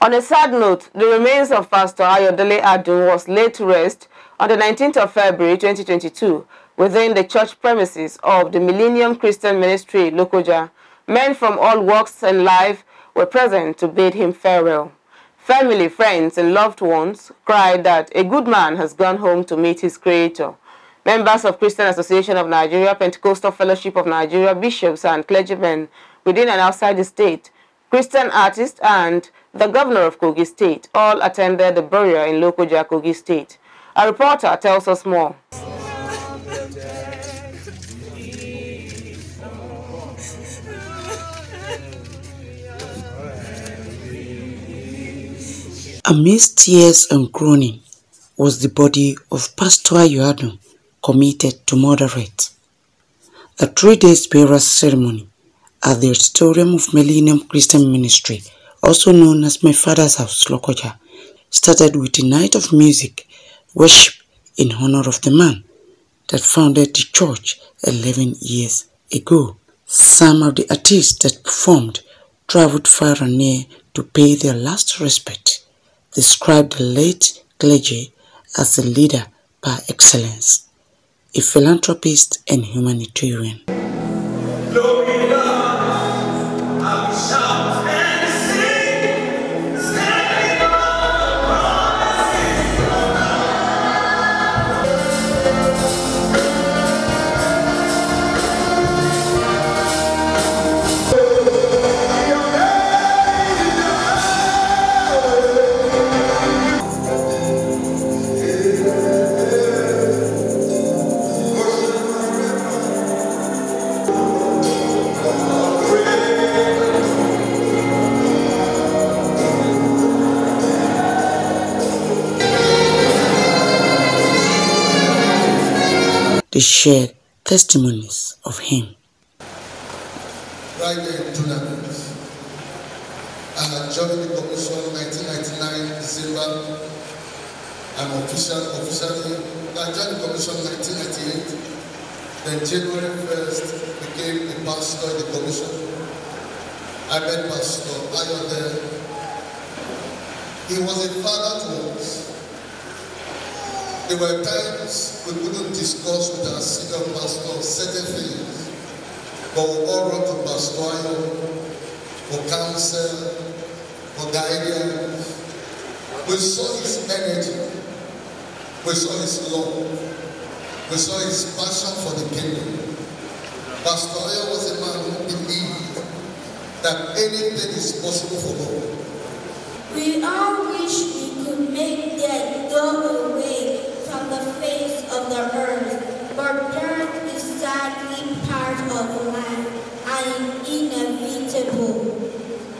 On a sad note, the remains of Pastor Ayodele Adun was laid to rest on the 19th of February 2022 within the church premises of the Millennium Christian Ministry, Lokoja. Men from all walks in life were present to bid him farewell. Family, friends, and loved ones cried that a good man has gone home to meet his Creator. Members of Christian Association of Nigeria, Pentecostal Fellowship of Nigeria, bishops and clergymen within and outside the state, Christian artists, and the governor of Kogi State all attended the burial in Lokoja, Kogi State. A reporter tells us more. Amidst tears and groaning was the body of Pastor Adun committed to moderate. A 3-day burial ceremony at the auditorium of Millennium Christian Ministry, also known as My Father's House, Lokoja, started with a night of music, worship in honor of the man that founded the church 11 years ago. Some of the artists that performed traveled far and near to pay their last respect, described the late clergy as a leader par excellence, a philanthropist and humanitarian. They shared testimonies of him. Right there in tournaments. I joined the commission 1999 December. I'm officially. I joined the commission 1998. Then January 1st became a pastor in the commission. I met Pastor Ayodele. He was a father to us. There were times we couldn't discuss with our senior pastor certain things, but we all run to Pastor Ayodele for counsel, for guidance. We saw his energy, we saw his love, we saw his passion for the kingdom. Pastor Ayodele was a man who believed that anything is possible for God. We all wish we could make death go away from the face of the earth, but death is sadly part of life and inevitable.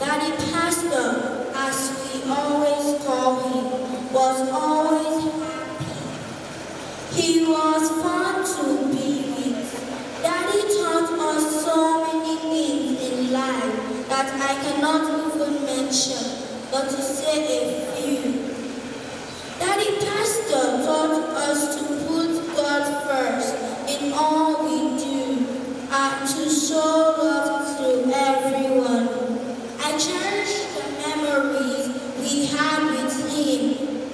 Daddy Pastor, as we always call him, was always happy. He was fun to be with. Daddy taught us so many things in life that I cannot even mention, but to say a few. Daddy Pastor taught us to put God first in all we do and to show love to everyone. I cherish the memories we had with him,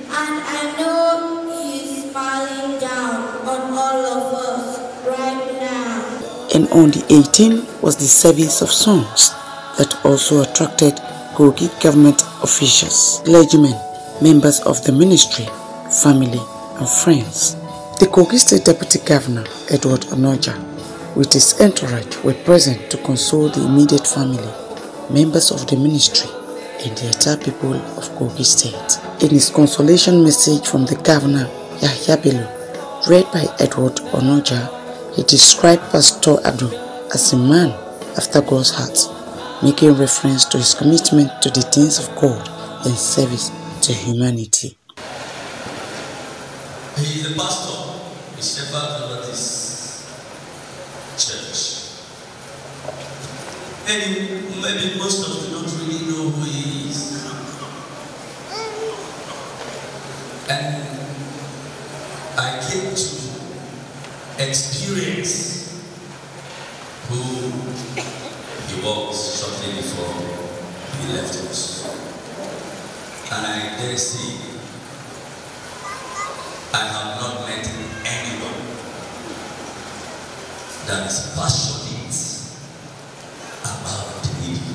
and I know he is smiling down on all of us right now. And on the 18th was the service of songs that also attracted Kogi government officials, clergymen, members of the ministry, family, and friends. The Kogi State Deputy Governor, Edward Onoja, with his entourage were present to console the immediate family, members of the ministry, and the entire people of Kogi State. In his consolation message from the Governor, Yahya Bello, read by Edward Onoja, he described Pastor Adun as a man after God's heart, making reference to his commitment to the things of God and service to humanity. He is a pastor, a shepherd over this church. Maybe most of you don't really know who he is. And I came to experience who he was shortly before he left us. And I dare say, I have not met anyone that is passionate about the needy.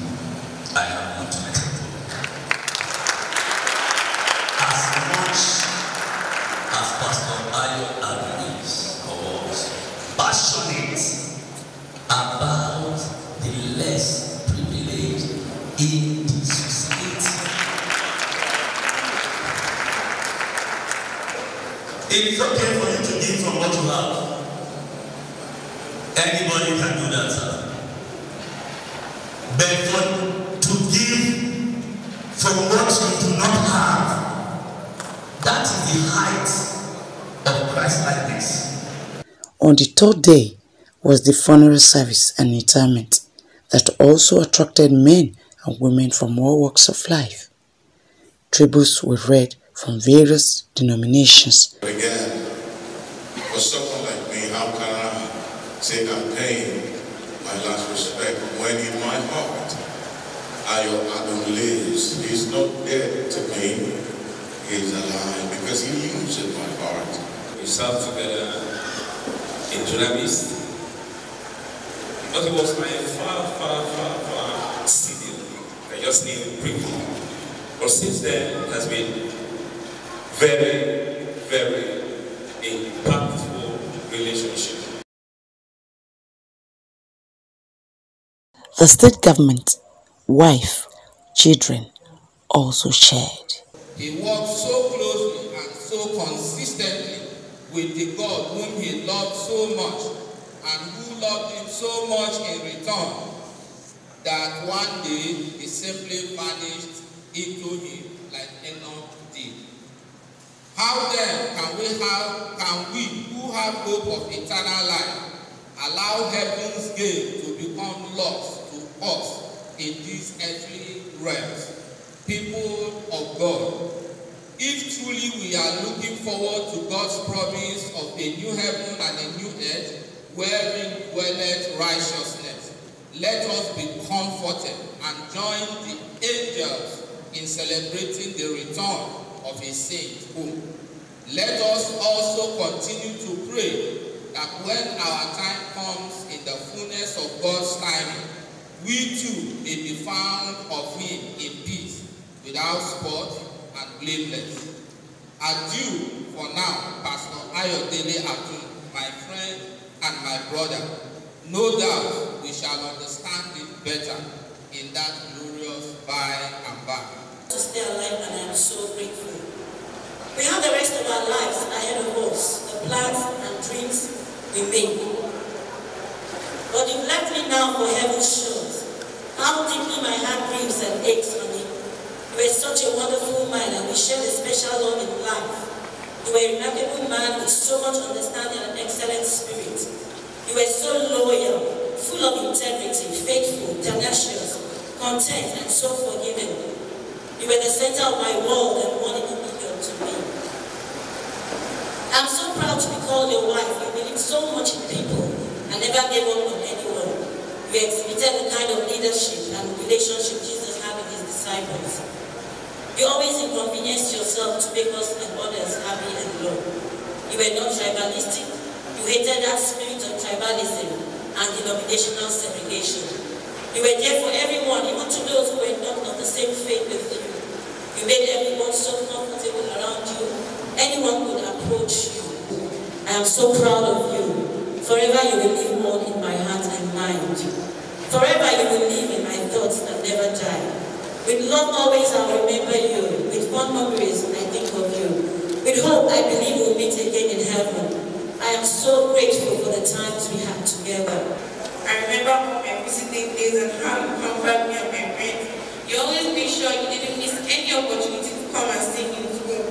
I have not met it. As much as Pastor Adun is or was passionate about the less privileged in the society. It is okay for you to give from what you have. Anybody can do that, sir. But to give from what you do not have, that is the height of Christ-likeness. On the third day was the funeral service and interment that also attracted men and women from all walks of life. Tributes were read from various denominations. Again, for someone like me, how can I say I'm paying my last respect when in my heart Adun lives? He's not dead to me, he's alive because he lives in my heart. We served together in Dunamis, but it was my far city. I just need briefly. But since then, it has been very impactful relationship. The state government, wife, children also shared. He worked so closely and so consistently with the God whom he loved so much and who loved him so much in return that one day he simply vanished into him like Enoch did. How then can we who have hope of eternal life allow heaven's gate to become lost to us in these earthly realms? People of God, if truly we are looking forward to God's promise of a new heaven and a new earth wherein dwelleth righteousness, let us be comforted and join the angels in celebrating the return of his saints home. Let us also continue to pray that when our time comes in the fullness of God's timing, we too may be found of him in peace, without spot and blameless. Adieu for now, Pastor Adun, my friend and my brother. No doubt we shall understand it better in that glorious by and by. To stay alive, and I am so grateful. We have the rest of our lives ahead of us, the plans and dreams we make. But you've left me now for heaven's shores. How deeply my heart grieves and aches on you. You were such a wonderful man, and we shared a special love in life. You were a remarkable man with so much understanding and excellent spirit. You were so loyal, full of integrity, faithful, tenacious, content, and so forgiving. You were the center of my world and one in a million to me. I'm so proud to be called your wife. You believed so much in people and never gave up on anyone. You exhibited the kind of leadership and relationship Jesus had with his disciples. You always inconvenienced yourself to make us and others happy and loved. You were not tribalistic. You hated that spirit of tribalism and denominational segregation. You were there for everyone, even to those who were not of the same faith with you. You made everyone so comfortable around you, anyone could approach you. I am so proud of you. Forever you will live on in my heart and mind. Forever you will live in my thoughts that never die. With love always I'll remember you. With fond memories I think of you. With hope I believe we'll meet again in heaven. I am so grateful for the times we had together. I remember all my visiting days and how you comforted me and my friends. You always made sure you didn't miss any opportunity to come and sing in school.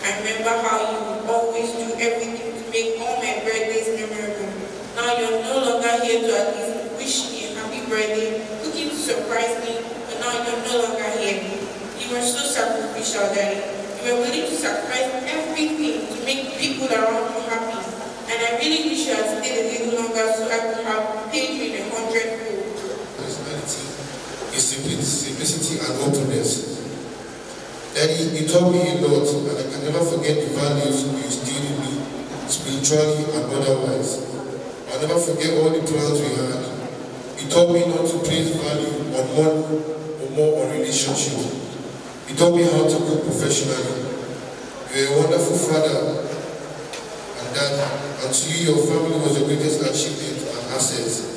I remember how you would always do everything to make all my birthdays memorable. Now you're no longer here to at least wish me a happy birthday, looking to surprise me, but now you're no longer here. You were so sacrificial, Daddy. You were willing to sacrifice everything to make people around you happy. And I really wish you had stayed a little longer so I could have paid you in 100-fold. Personality is simplicity and openness. Daddy, you taught me a lot, and I can never forget the values you instilled in me, spiritually and otherwise. I'll never forget all the plans we had. You taught me not to place value on money or more on relationship. You taught me how to cook professionally. You're a wonderful father and dad, and to you, your family was the greatest achievement and assets.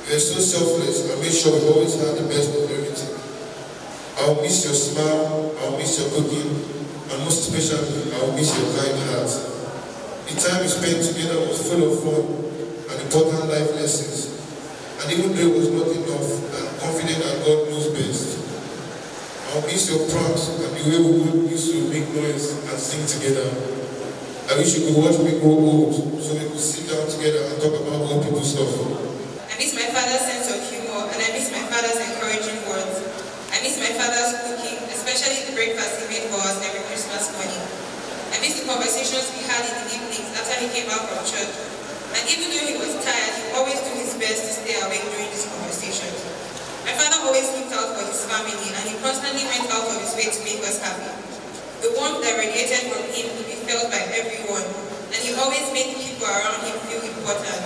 You were so selfless and made sure we always had the best of everything. I'll miss your smile, I'll miss your cooking, and most especially, I'll miss your kind heart. The time we spent together was full of fun and important life lessons. And even though it was not enough, I'm confident that God knows best. I'll miss your pranks and the way we used to make noise and sing together. I wish you could watch me grow old so we could sit down together and talk about old people stuff. I miss my father's sense of humor, and I miss my father's encouraging words. I miss my father's cooking, especially the breakfast he made for us every Christmas morning. I miss the conversations we had in the evenings after he came out from church. And even though he was tired, he would always do his best to stay awake during these conversations. My father always looked out for his family, and he constantly went out of his way to make us happy. The warmth that radiated from him could be felt by everyone, and he always made the people around him feel important.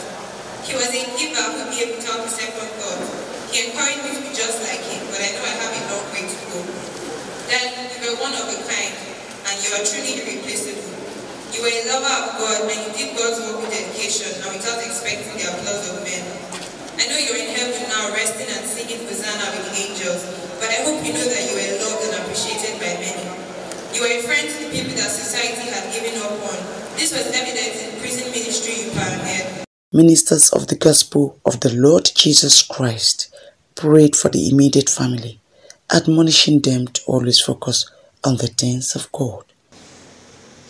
He was a giver who gave without a second thought. He encouraged me to be just like him, but I know I have a long way to go. Then, you were one of a kind, and you are truly irreplaceable. You were a lover of God, and you did God's work with dedication and without expecting the applause of men. I know you're in heaven now, resting and singing Hosanna with the angels, but I hope you know that you were loved and appreciated by many. You were a friend to the people that society had given up on. This was evident in prison ministry you pioneered. Ministers of the Gospel of the Lord Jesus Christ prayed for the immediate family, admonishing them to always focus on the things of God.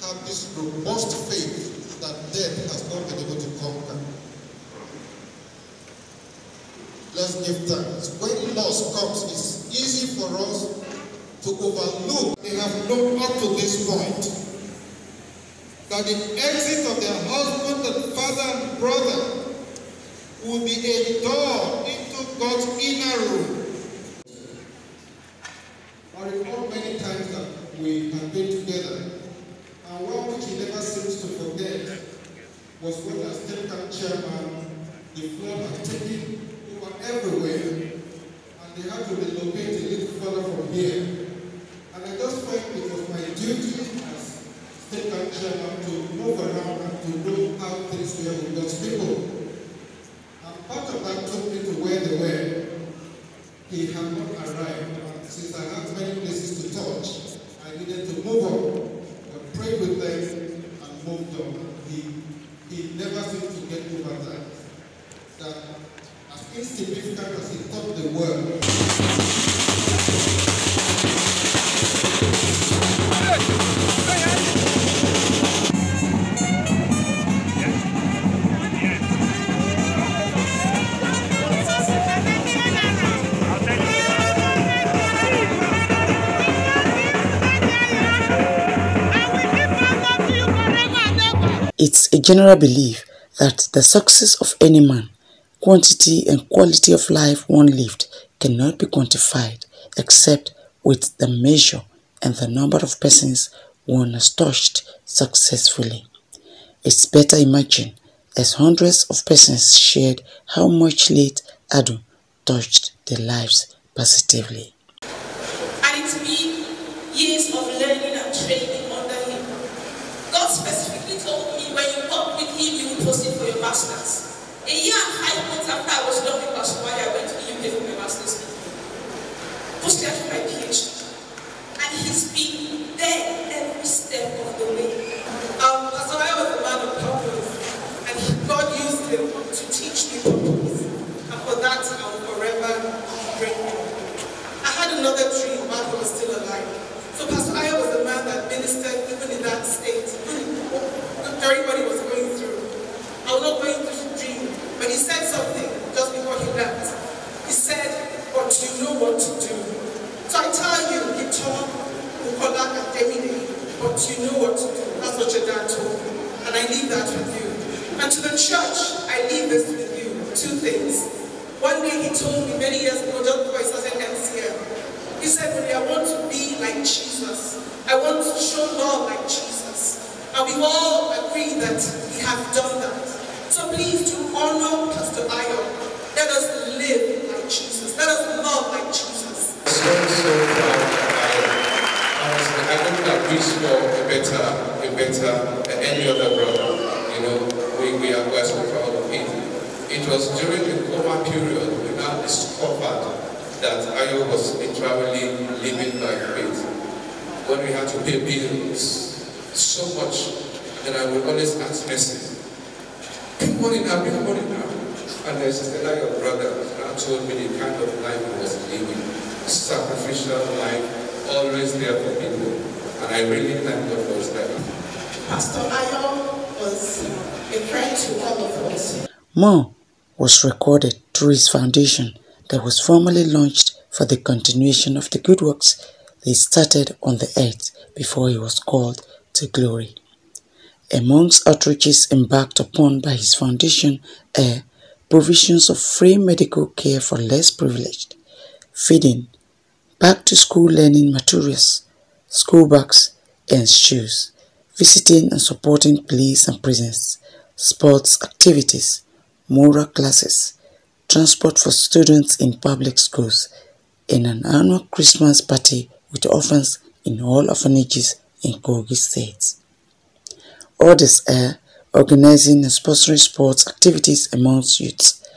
Have this robust faith that death has not been able to conquer. Let's give thanks. When loss comes, it's easy for us to overlook. They have known up to this point that the exit of their husband and father and brother will be a door into God's inner room. I recall many times that we have been together, and one which he never seems to forget was when as Temple chairman, the flood had taken over everywhere, and they had to relocate a little further from here. And I just felt it was my duty as Temple chairman to move around and to know how things were with God's people. And part of that took me to where they were. He had not arrived, and since I have many places to touch, I needed to move on. I prayed with them and moved on. He never seemed to get over that. That as insignificant as he thought they were. It's a general belief that the success of any man, quantity and quality of life one lived, cannot be quantified except with the measure and the number of persons one has touched successfully. It's better imagined as hundreds of persons shared how much late Adun touched their lives positively. And it's been years of learning and training under him. God specifically told me when you work with him, you will proceed for your master's. A year and 5 months after I was done with Pastor Why, I went to the UK for my master's. Posted for my PhD. And he's been there every step of the way. Pastor Why was a man of purpose. And God used him to teach me purpose. And for that, I will forever grateful. I had another dream while he was still alive. So Pastor Aya was the man that ministered even in that state, during what he was going through. I was not going through the dream, but he said something just before he left. He said, but you know what to do. So I tell you, he told Bukola and Demide, but you know what to do. That's what your dad told me. And I leave that with you. And to the church, I leave this with you. 2 things. One day he told me many years ago, just before I started MCM, he said, "Really, I want to be like Jesus. Jesus. I want to show love like Jesus. And we all agree that we have done that. So please, to honor Pastor Ayo, let us live like Jesus. Let us love like Jesus. So proud of Ayo. Honestly, I couldn't have wished for a better any other brother. You know, we are so proud of him. It was during the coma period we now discovered that Ayo was literally living by faith. When we had to pay bills so much, and I would always ask Mercy, bring money now. And there's Stella, your brother, now told me the kind of life he was living. Sacrificial life, always there for people. And I really thank God for his life. Pastor Ayo was a friend to all of us. More was recorded through his foundation that was formally launched for the continuation of the good works he started on the earth before he was called to glory. Amongst outreaches embarked upon by his foundation are provisions of free medical care for less privileged, feeding, back-to-school learning materials, school bags and shoes, visiting and supporting police and prisons, sports activities, moral classes, transport for students in public schools, and an annual Christmas party with orphans in all orphanages in Kogi State. Others are organizing and sponsoring sports activities amongst youths,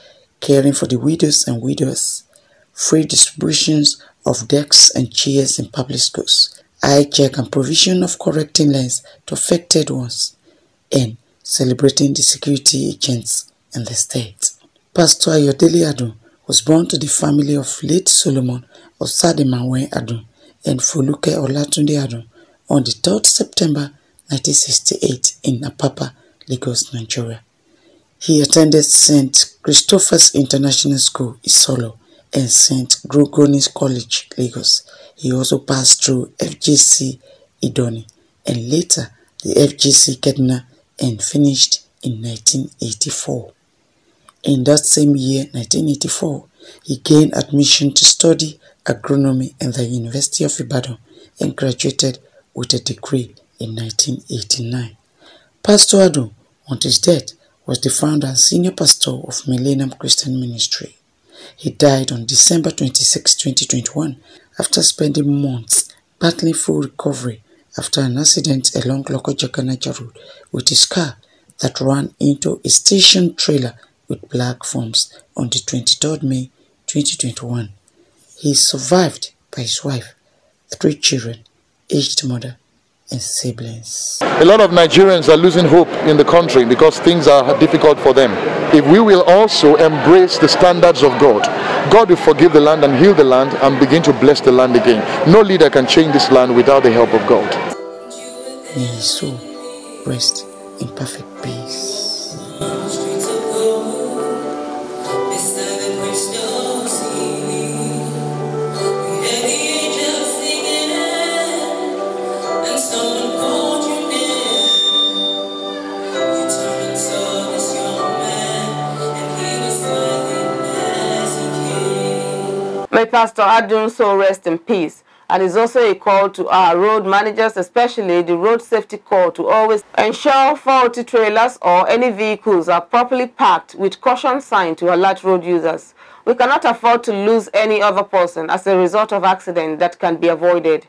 caring for the widows and widowers, free distributions of desks and chairs in public schools, eye check and provision of correcting lens to affected ones, and celebrating the security agents in the state. Pastor Ayodele Adun was born to the family of late Solomon Osadimawe Adun and Foluke Olatunde Adun on the 3rd September 1968 in Apapa, Lagos, Nigeria. He attended St. Christopher's International School, Isolo, and St. Gregory's College, Lagos. He also passed through FGC Idoni and later the FGC Kaduna and finished in 1984. In that same year, 1984, he gained admission to study agronomy at the University of Ibadan and graduated with a degree in 1989. Pastor Adun, on his death, was the founder and senior pastor of Millennium Christian Ministry. He died on December 26, 2021, after spending months battling full recovery after an accident along Lokoja-Kanaja Road with his car that ran into a station trailer with black foams on the 23rd May 2021. He is survived by his wife, 3 children, aged mother, and siblings. A lot of Nigerians are losing hope in the country because things are difficult for them. If we will also embrace the standards of God, God will forgive the land and heal the land and begin to bless the land again. No leader can change this land without the help of God. May his soul rest in perfect peace. May Pastor Adun so rest in peace. And it's also a call to our road managers, especially the road safety call, to always ensure faulty trailers or any vehicles are properly parked with caution sign to alert road users. We cannot afford to lose any other person as a result of accident that can be avoided.